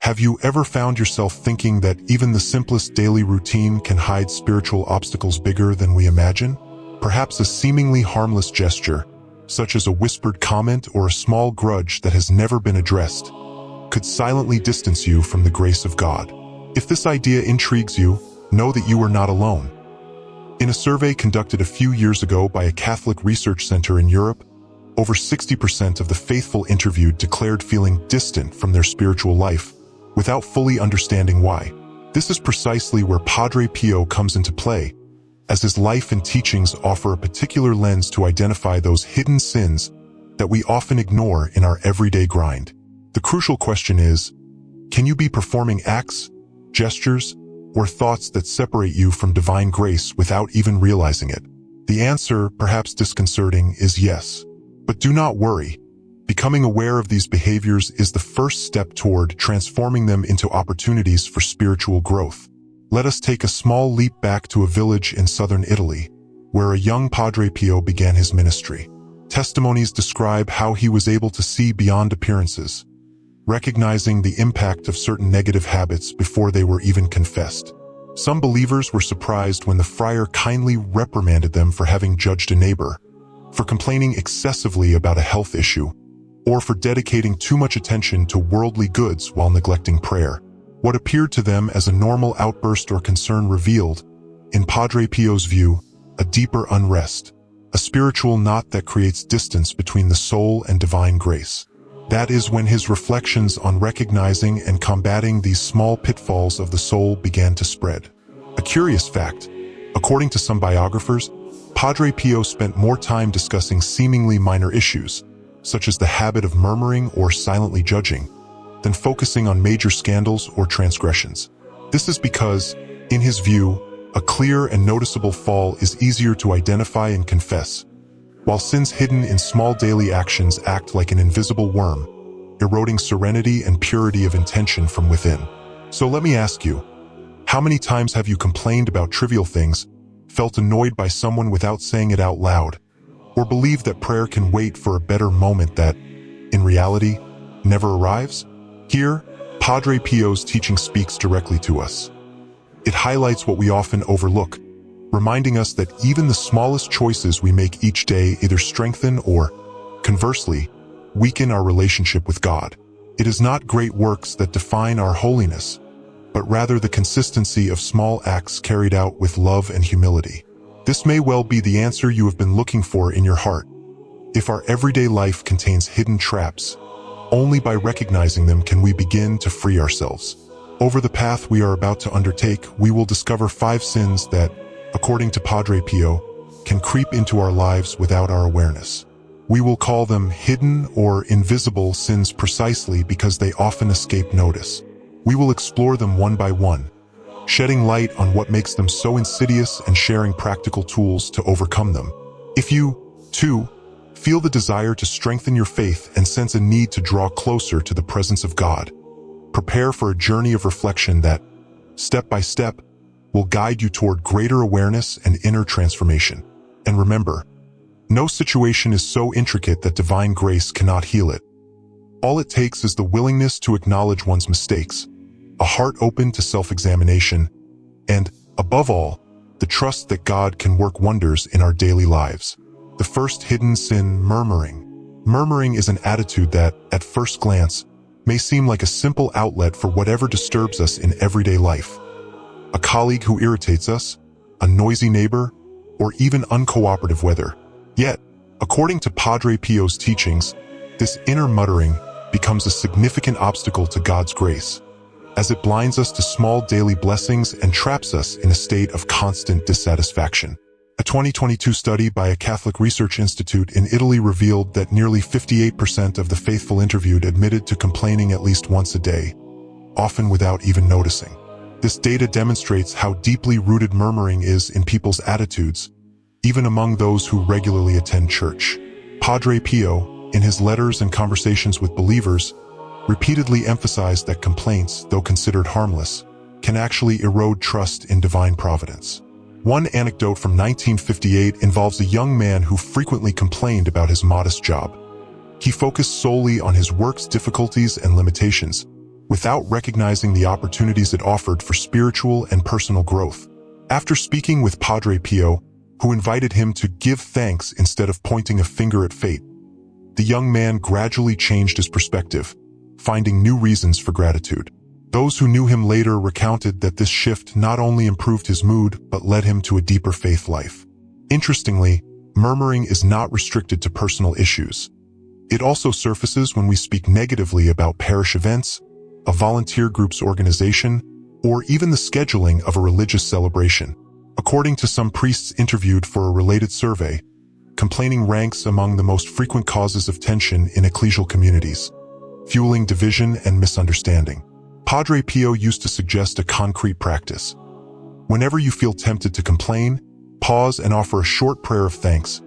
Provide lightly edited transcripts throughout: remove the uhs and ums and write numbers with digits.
Have you ever found yourself thinking that even the simplest daily routine can hide spiritual obstacles bigger than we imagine? Perhaps a seemingly harmless gesture, such as a whispered comment or a small grudge that has never been addressed, could silently distance you from the grace of God. If this idea intrigues you, know that you are not alone. In a survey conducted a few years ago by a Catholic research center in Europe, over 60% of the faithful interviewed declared feeling distant from their spiritual life, without fully understanding why. This is precisely where Padre Pio comes into play, as his life and teachings offer a particular lens to identify those hidden sins that we often ignore in our everyday grind. The crucial question is, can you be performing acts, gestures, or thoughts that separate you from divine grace without even realizing it? The answer, perhaps disconcerting, is yes. But do not worry. Becoming aware of these behaviors is the first step toward transforming them into opportunities for spiritual growth. Let us take a small leap back to a village in southern Italy, where a young Padre Pio began his ministry. Testimonies describe how he was able to see beyond appearances, recognizing the impact of certain negative habits before they were even confessed. Some believers were surprised when the friar kindly reprimanded them for having judged a neighbor, for complaining excessively about a health issue, or for dedicating too much attention to worldly goods while neglecting prayer. What appeared to them as a normal outburst or concern revealed, in Padre Pio's view, a deeper unrest, a spiritual knot that creates distance between the soul and divine grace. That is when his reflections on recognizing and combating these small pitfalls of the soul began to spread. A curious fact, according to some biographers, Padre Pio spent more time discussing seemingly minor issues, such as the habit of murmuring or silently judging, than focusing on major scandals or transgressions. This is because, in his view, a clear and noticeable fall is easier to identify and confess, while sins hidden in small daily actions act like an invisible worm, eroding serenity and purity of intention from within. So let me ask you, how many times have you complained about trivial things, felt annoyed by someone without saying it out loud, or believed that prayer can wait for a better moment that, in reality, never arrives? Here, Padre Pio's teaching speaks directly to us. It highlights what we often overlook, reminding us that even the smallest choices we make each day either strengthen or, conversely, weaken our relationship with God. It is not great works that define our holiness, but rather the consistency of small acts carried out with love and humility. This may well be the answer you have been looking for in your heart. If our everyday life contains hidden traps, only by recognizing them can we begin to free ourselves. Over the path we are about to undertake, we will discover 5 sins that, according to Padre Pio, can creep into our lives without our awareness. We will call them hidden or invisible sins precisely because they often escape notice. We will explore them one by one, shedding light on what makes them so insidious and sharing practical tools to overcome them. If you, too, feel the desire to strengthen your faith and sense a need to draw closer to the presence of God, prepare for a journey of reflection that, step by step, will guide you toward greater awareness and inner transformation. And remember, no situation is so intricate that divine grace cannot heal it. All it takes is the willingness to acknowledge one's mistakes, a heart open to self-examination, and, above all, the trust that God can work wonders in our daily lives. The first hidden sin, murmuring. Murmuring is an attitude that, at first glance, may seem like a simple outlet for whatever disturbs us in everyday life. A colleague who irritates us, a noisy neighbor, or even uncooperative weather. Yet, according to Padre Pio's teachings, this inner muttering becomes a significant obstacle to God's grace, as it blinds us to small daily blessings and traps us in a state of constant dissatisfaction. A 2022 study by a Catholic research institute in Italy revealed that nearly 58% of the faithful interviewed admitted to complaining at least once a day, often without even noticing. This data demonstrates how deeply rooted murmuring is in people's attitudes, even among those who regularly attend church. Padre Pio, in his letters and conversations with believers, repeatedly emphasized that complaints, though considered harmless, can actually erode trust in divine providence. One anecdote from 1958 involves a young man who frequently complained about his modest job. He focused solely on his work's difficulties and limitations, without recognizing the opportunities it offered for spiritual and personal growth. After speaking with Padre Pio, who invited him to give thanks instead of pointing a finger at fate, the young man gradually changed his perspective, finding new reasons for gratitude. Those who knew him later recounted that this shift not only improved his mood, but led him to a deeper faith life. Interestingly, murmuring is not restricted to personal issues. It also surfaces when we speak negatively about parish events, a volunteer group's organization, or even the scheduling of a religious celebration. According to some priests interviewed for a related survey, complaining ranks among the most frequent causes of tension in ecclesial communities, fueling division and misunderstanding. Padre Pio used to suggest a concrete practice. Whenever you feel tempted to complain, pause and offer a short prayer of thanks,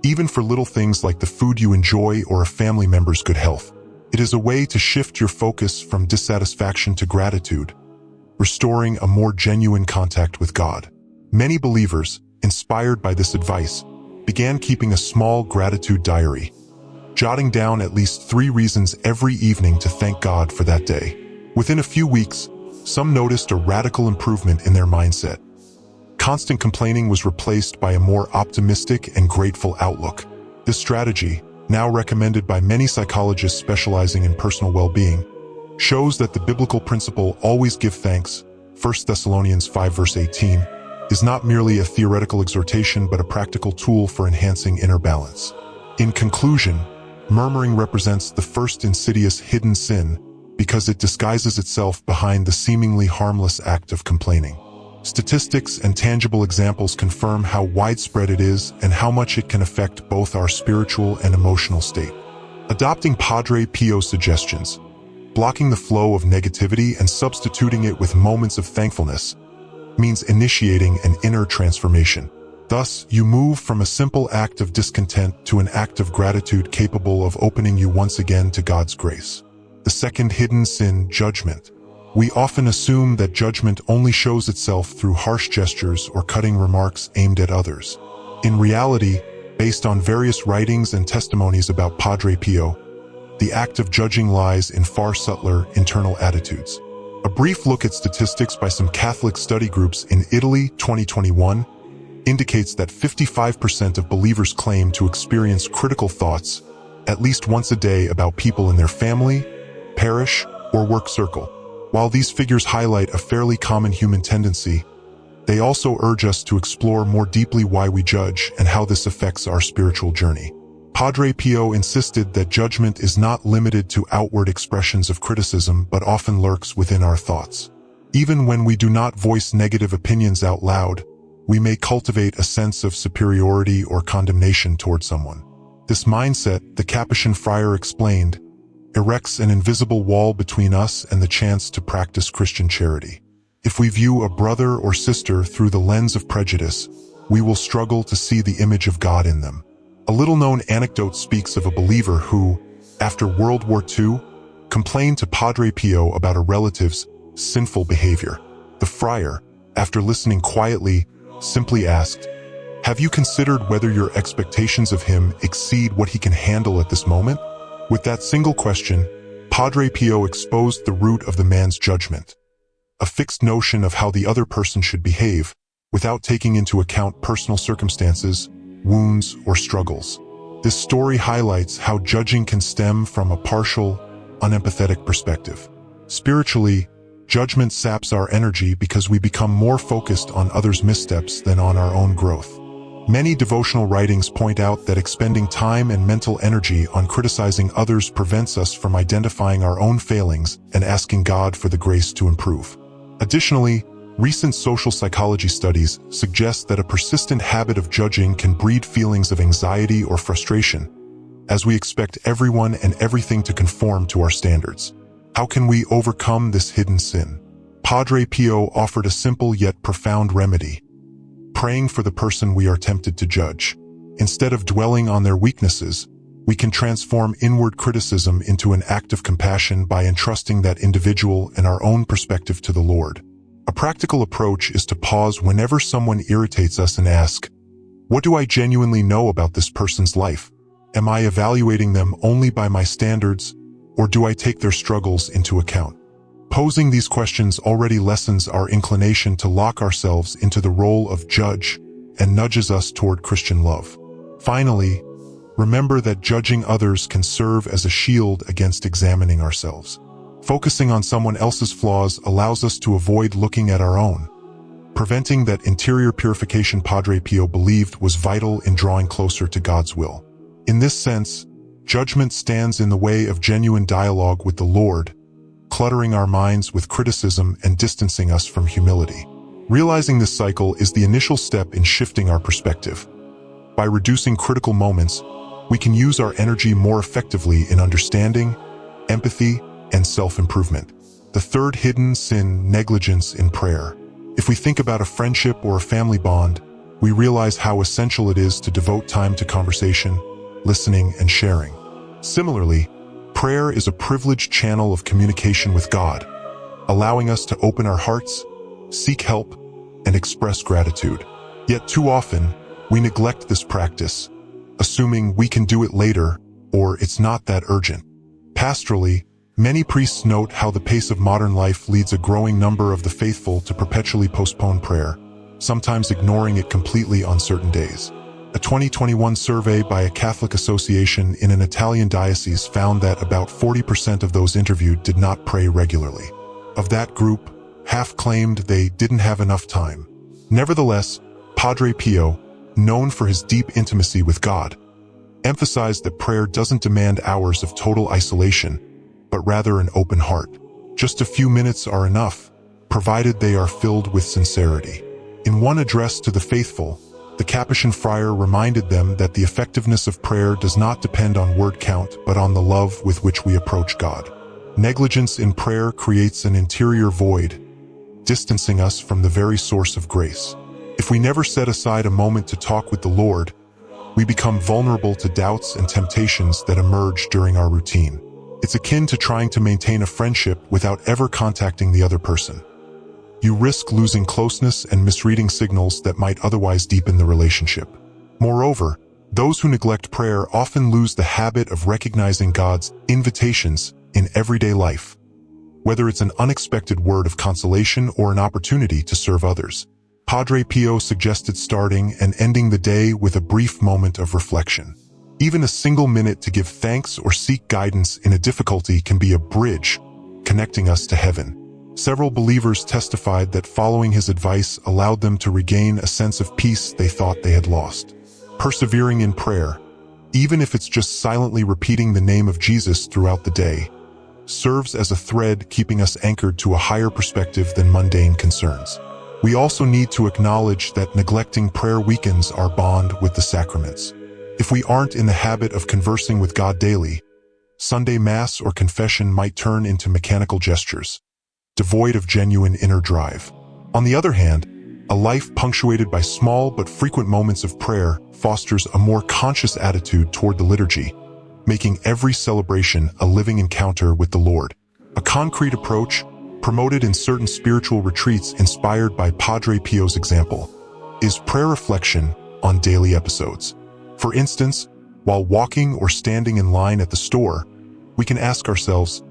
even for little things like the food you enjoy or a family member's good health. It is a way to shift your focus from dissatisfaction to gratitude, restoring a more genuine contact with God. Many believers, inspired by this advice, began keeping a small gratitude diary, jotting down at least 3 reasons every evening to thank God for that day. Within a few weeks, some noticed a radical improvement in their mindset. Constant complaining was replaced by a more optimistic and grateful outlook. This strategy, now recommended by many psychologists specializing in personal well-being, shows that the biblical principle "always give thanks," 1 Thessalonians 5 verse 18, is not merely a theoretical exhortation but a practical tool for enhancing inner balance. In conclusion, murmuring represents the first insidious hidden sin because it disguises itself behind the seemingly harmless act of complaining. Statistics and tangible examples confirm how widespread it is and how much it can affect both our spiritual and emotional state. Adopting Padre Pio's suggestions, blocking the flow of negativity and substituting it with moments of thankfulness, means initiating an inner transformation. Thus, you move from a simple act of discontent to an act of gratitude capable of opening you once again to God's grace. The second hidden sin, judgment. We often assume that judgment only shows itself through harsh gestures or cutting remarks aimed at others. In reality, based on various writings and testimonies about Padre Pio, the act of judging lies in far subtler internal attitudes. A brief look at statistics by some Catholic study groups in Italy, 2021, indicates that 55% of believers claim to experience critical thoughts at least once a day about people in their family, parish, or work circle. While these figures highlight a fairly common human tendency, they also urge us to explore more deeply why we judge and how this affects our spiritual journey. Padre Pio insisted that judgment is not limited to outward expressions of criticism but often lurks within our thoughts. Even when we do not voice negative opinions out loud, we may cultivate a sense of superiority or condemnation toward someone. This mindset, the Capuchin friar explained, erects an invisible wall between us and the chance to practice Christian charity. If we view a brother or sister through the lens of prejudice, we will struggle to see the image of God in them. A little-known anecdote speaks of a believer who, after World War II, complained to Padre Pio about a relative's sinful behavior. The friar, after listening quietly, simply asked, "Have you considered whether your expectations of him exceed what he can handle at this moment?" With that single question, Padre Pio exposed the root of the man's judgment, a fixed notion of how the other person should behave, without taking into account personal circumstances, wounds, or struggles. This story highlights how judging can stem from a partial, unempathetic perspective. Spiritually, judgment saps our energy because we become more focused on others' missteps than on our own growth. Many devotional writings point out that expending time and mental energy on criticizing others prevents us from identifying our own failings and asking God for the grace to improve. Additionally, recent social psychology studies suggest that a persistent habit of judging can breed feelings of anxiety or frustration, as we expect everyone and everything to conform to our standards. How can we overcome this hidden sin? Padre Pio offered a simple yet profound remedy: praying for the person we are tempted to judge. Instead of dwelling on their weaknesses, we can transform inward criticism into an act of compassion by entrusting that individual and our own perspective to the Lord. A practical approach is to pause whenever someone irritates us and ask, "What do I genuinely know about this person's life? Am I evaluating them only by my standards, or do I take their struggles into account?" Posing these questions already lessens our inclination to lock ourselves into the role of judge and nudges us toward Christian love. Finally, remember that judging others can serve as a shield against examining ourselves. Focusing on someone else's flaws allows us to avoid looking at our own, preventing that interior purification Padre Pio believed was vital in drawing closer to God's will. In this sense, judgment stands in the way of genuine dialogue with the Lord, cluttering our minds with criticism and distancing us from humility. Realizing this cycle is the initial step in shifting our perspective. By reducing critical moments, we can use our energy more effectively in understanding, empathy, and self-improvement. The third hidden sin, negligence in prayer. If we think about a friendship or a family bond, we realize how essential it is to devote time to conversation, listening, and sharing. Similarly, prayer is a privileged channel of communication with God, allowing us to open our hearts, seek help, and express gratitude. Yet too often, we neglect this practice, assuming we can do it later or it's not that urgent. Pastorally, many priests note how the pace of modern life leads a growing number of the faithful to perpetually postpone prayer, sometimes ignoring it completely on certain days. A 2021 survey by a Catholic association in an Italian diocese found that about 40% of those interviewed did not pray regularly. Of that group, half claimed they didn't have enough time. Nevertheless, Padre Pio, known for his deep intimacy with God, emphasized that prayer doesn't demand hours of total isolation, but rather an open heart. Just a few minutes are enough, provided they are filled with sincerity. In one address to the faithful, the Capuchin friar reminded them that the effectiveness of prayer does not depend on word count, but on the love with which we approach God. Negligence in prayer creates an interior void, distancing us from the very source of grace. If we never set aside a moment to talk with the Lord, we become vulnerable to doubts and temptations that emerge during our routine. It's akin to trying to maintain a friendship without ever contacting the other person. You risk losing closeness and misreading signals that might otherwise deepen the relationship. Moreover, those who neglect prayer often lose the habit of recognizing God's invitations in everyday life, whether it's an unexpected word of consolation or an opportunity to serve others. Padre Pio suggested starting and ending the day with a brief moment of reflection. Even a single minute to give thanks or seek guidance in a difficulty can be a bridge connecting us to heaven. Several believers testified that following his advice allowed them to regain a sense of peace they thought they had lost. Persevering in prayer, even if it's just silently repeating the name of Jesus throughout the day, serves as a thread keeping us anchored to a higher perspective than mundane concerns. We also need to acknowledge that neglecting prayer weakens our bond with the sacraments. If we aren't in the habit of conversing with God daily, Sunday Mass or confession might turn into mechanical gestures, devoid of genuine inner drive. On the other hand, a life punctuated by small but frequent moments of prayer fosters a more conscious attitude toward the liturgy, making every celebration a living encounter with the Lord. A concrete approach, promoted in certain spiritual retreats inspired by Padre Pio's example, is prayer reflection on daily episodes. For instance, while walking or standing in line at the store, we can ask ourselves,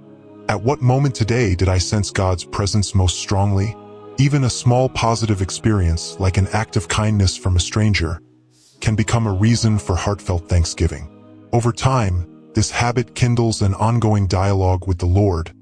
at what moment today did I sense God's presence most strongly? Even a small positive experience, like an act of kindness from a stranger, can become a reason for heartfelt thanksgiving. Over time, this habit kindles an ongoing dialogue with the Lord,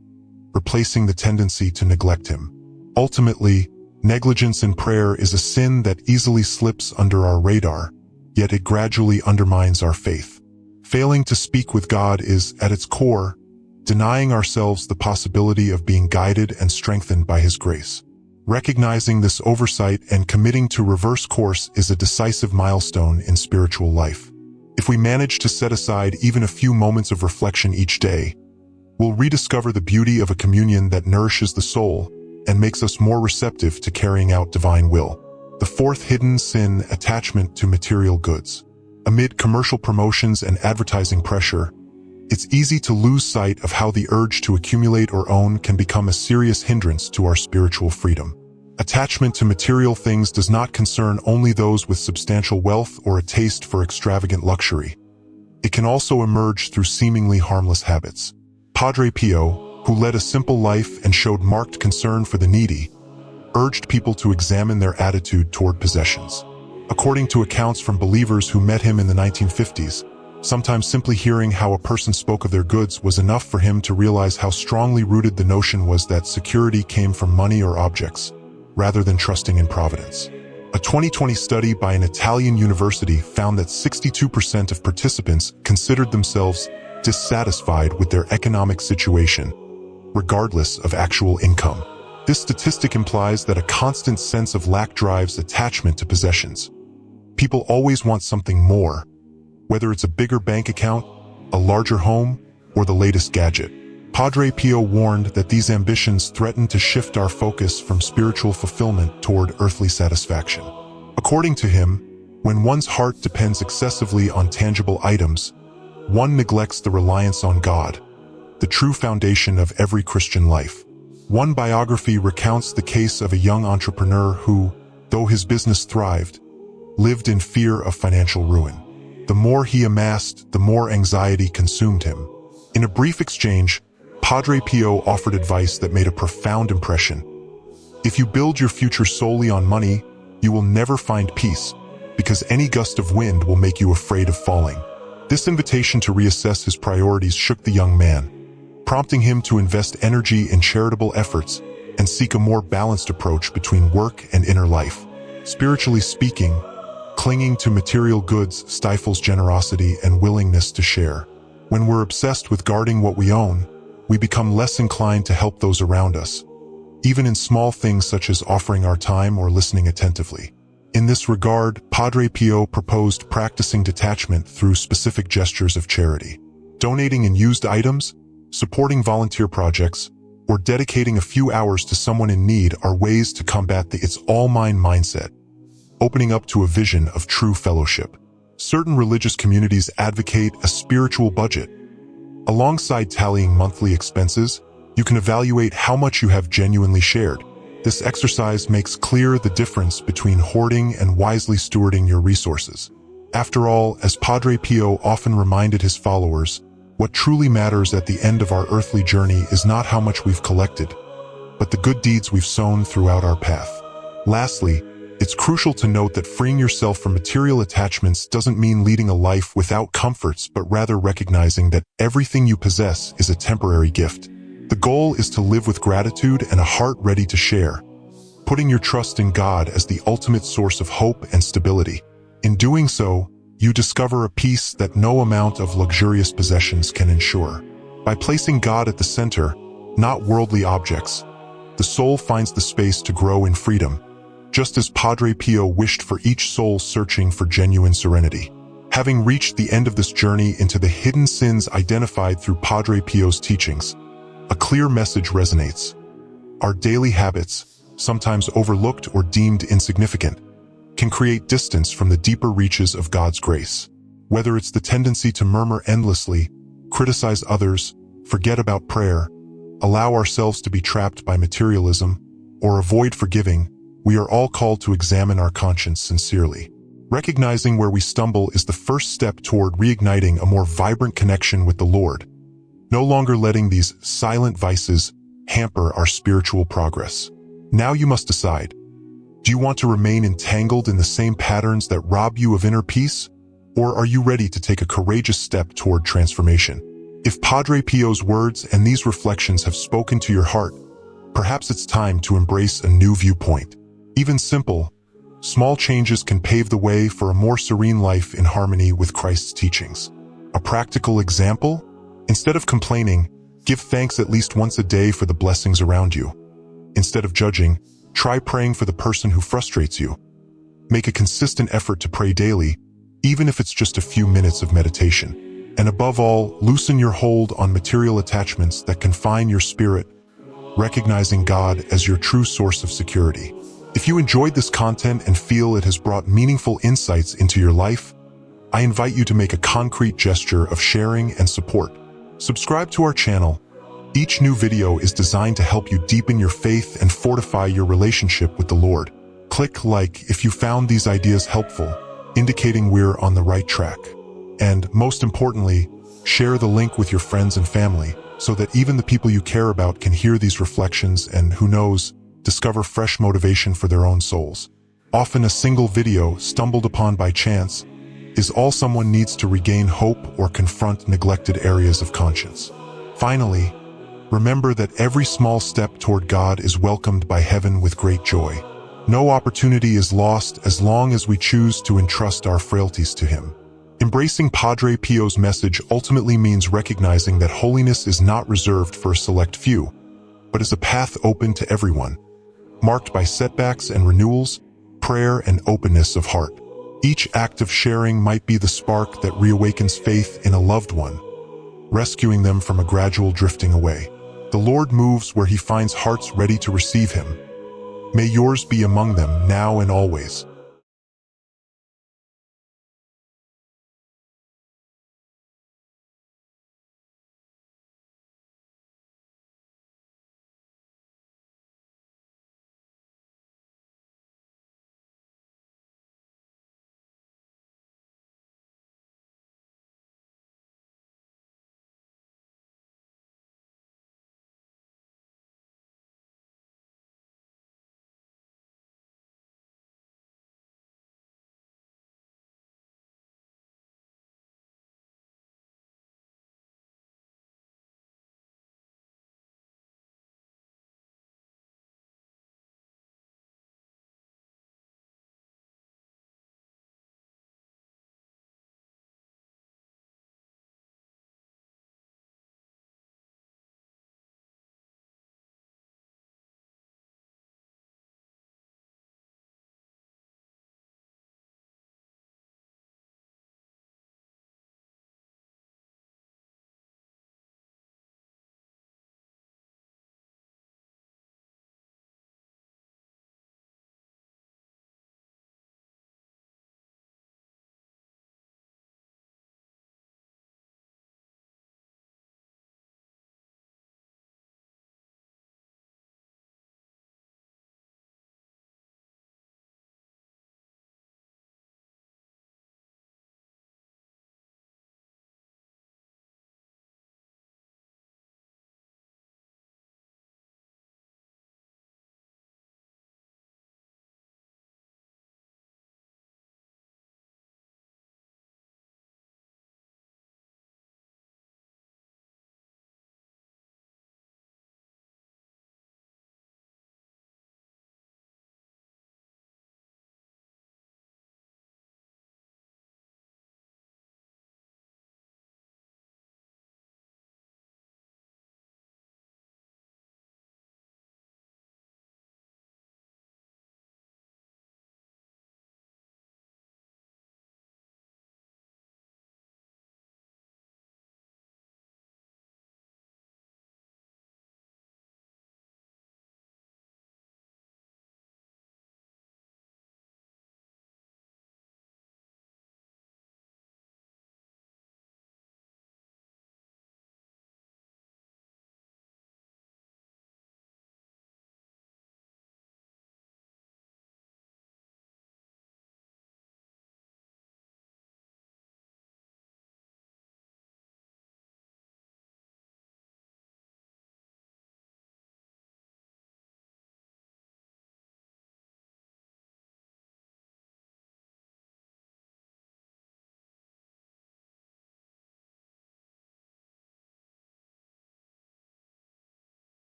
replacing the tendency to neglect Him. Ultimately, negligence in prayer is a sin that easily slips under our radar, yet it gradually undermines our faith. Failing to speak with God is, at its core, denying ourselves the possibility of being guided and strengthened by His grace. Recognizing this oversight and committing to reverse course is a decisive milestone in spiritual life. If we manage to set aside even a few moments of reflection each day, we'll rediscover the beauty of a communion that nourishes the soul and makes us more receptive to carrying out divine will. The fourth hidden sin, attachment to material goods. Amid commercial promotions and advertising pressure, it's easy to lose sight of how the urge to accumulate or own can become a serious hindrance to our spiritual freedom. Attachment to material things does not concern only those with substantial wealth or a taste for extravagant luxury. It can also emerge through seemingly harmless habits. Padre Pio, who led a simple life and showed marked concern for the needy, urged people to examine their attitude toward possessions. According to accounts from believers who met him in the 1950s, sometimes simply hearing how a person spoke of their goods was enough for him to realize how strongly rooted the notion was that security came from money or objects, rather than trusting in providence. A 2020 study by an Italian university found that 62% of participants considered themselves dissatisfied with their economic situation, regardless of actual income. This statistic implies that a constant sense of lack drives attachment to possessions. People always want something more, whether it's a bigger bank account, a larger home, or the latest gadget. Padre Pio warned that these ambitions threaten to shift our focus from spiritual fulfillment toward earthly satisfaction. According to him, when one's heart depends excessively on tangible items, one neglects the reliance on God, the true foundation of every Christian life. One biography recounts the case of a young entrepreneur who, though his business thrived, lived in fear of financial ruin. The more he amassed, the more anxiety consumed him. In a brief exchange, Padre Pio offered advice that made a profound impression. If you build your future solely on money, you will never find peace, because any gust of wind will make you afraid of falling. This invitation to reassess his priorities shook the young man, prompting him to invest energy in charitable efforts and seek a more balanced approach between work and inner life. Spiritually speaking, clinging to material goods stifles generosity and willingness to share. When we're obsessed with guarding what we own, we become less inclined to help those around us, even in small things such as offering our time or listening attentively. In this regard, Padre Pio proposed practicing detachment through specific gestures of charity. Donating in used items, supporting volunteer projects, or dedicating a few hours to someone in need are ways to combat the "it's all mine" mindset, opening up to a vision of true fellowship. Certain religious communities advocate a spiritual budget. Alongside tallying monthly expenses, you can evaluate how much you have genuinely shared. This exercise makes clear the difference between hoarding and wisely stewarding your resources. After all, as Padre Pio often reminded his followers, what truly matters at the end of our earthly journey is not how much we've collected, but the good deeds we've sown throughout our path. Lastly, it's crucial to note that freeing yourself from material attachments doesn't mean leading a life without comforts, but rather recognizing that everything you possess is a temporary gift. The goal is to live with gratitude and a heart ready to share, putting your trust in God as the ultimate source of hope and stability. In doing so, you discover a peace that no amount of luxurious possessions can ensure. By placing God at the center, not worldly objects, the soul finds the space to grow in freedom, just as Padre Pio wished for each soul searching for genuine serenity. Having reached the end of this journey into the hidden sins identified through Padre Pio's teachings, a clear message resonates. Our daily habits, sometimes overlooked or deemed insignificant, can create distance from the deeper reaches of God's grace. Whether it's the tendency to murmur endlessly, criticize others, forget about prayer, allow ourselves to be trapped by materialism, or avoid forgiving, we are all called to examine our conscience sincerely. Recognizing where we stumble is the first step toward reigniting a more vibrant connection with the Lord, no longer letting these silent vices hamper our spiritual progress. Now you must decide. Do you want to remain entangled in the same patterns that rob you of inner peace? Or are you ready to take a courageous step toward transformation? If Padre Pio's words and these reflections have spoken to your heart, perhaps it's time to embrace a new viewpoint. Even simple, small changes can pave the way for a more serene life in harmony with Christ's teachings. A practical example? Instead of complaining, give thanks at least once a day for the blessings around you. Instead of judging, try praying for the person who frustrates you. Make a consistent effort to pray daily, even if it's just a few minutes of meditation. And above all, loosen your hold on material attachments that confine your spirit, recognizing God as your true source of security. If you enjoyed this content and feel it has brought meaningful insights into your life, I invite you to make a concrete gesture of sharing and support. Subscribe to our channel. Each new video is designed to help you deepen your faith and fortify your relationship with the Lord. Click like if you found these ideas helpful, indicating we're on the right track. And most importantly, share the link with your friends and family so that even the people you care about can hear these reflections and, who knows, discover fresh motivation for their own souls. Often a single video, stumbled upon by chance, is all someone needs to regain hope or confront neglected areas of conscience. Finally, remember that every small step toward God is welcomed by heaven with great joy. No opportunity is lost as long as we choose to entrust our frailties to Him. Embracing Padre Pio's message ultimately means recognizing that holiness is not reserved for a select few, but is a path open to everyone, marked by setbacks and renewals, prayer and openness of heart. Each act of sharing might be the spark that reawakens faith in a loved one, rescuing them from a gradual drifting away. The Lord moves where He finds hearts ready to receive Him. May yours be among them now and always.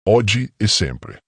oggi e sempre.